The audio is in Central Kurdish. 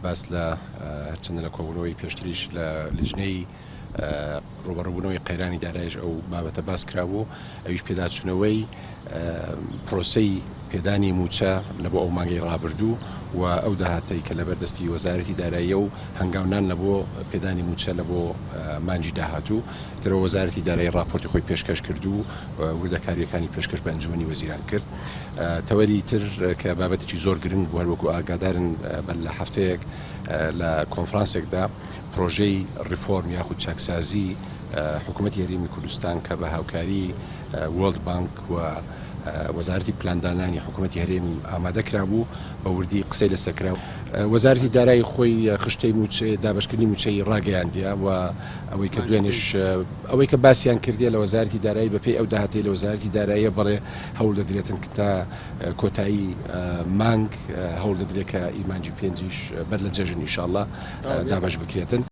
باس لە هەرچەندە لە کۆبوونەوەی پێشتریش لە لجنەی ڕوبەڕووبوونەوەی قەیرانی دارایش ئەو بابەتە باس کرابوو ئەویش پێداچوونەوەی پرۆسەی پێدانی موچە لە بۆ ئەو مانگەی ڕابردوو و ئەو داهاتەی کە لە بەردەستی وەزارەتی داراییە و هەنگاونان لە بۆ پێدانی موچە لە بۆ مانجی داهاتوو ترەوە وەزارەتی دارایی راپۆرتی خۆی پێشکەش کردو وردەکاریەکانی پێشکەش بە ئەنجومەنی وەزیران کرد تەوەری تر کە بابەتێکی زۆر گرنگ بوو هەروەکو ئاگادارن بەر لە هەفتەیەک لە کۆنفرانسێکدا پرۆژەی ریفۆرم یاخود چاکسازی حکوومەتی هەرێمی کوردستان کە بە هاوکاری وۆرلد بانک و وەزارەتی پلاندانانی حکوومەتی هەرێمی ئامادەکرا بوو بە وردی قسەی لەسەرکرا وەزارەتی دارایی خۆی خشتەی دابشکردنی موچەی ڕاگەیاندیە و ئەوەی کە دوێنش ئەوەی کە باسییان کردێ لە وەزارەتی دارایی بەپێی ئەو داهاتی لە وەزارەتی داراییە بەڵێ هەوڵ دەدرێتن کە تا کۆتایی مانگ هەوڵ دەدرێت کە ئیمانجی پێنجیش بەر لە جەژن ئینشاءالله دابش بکرێتن.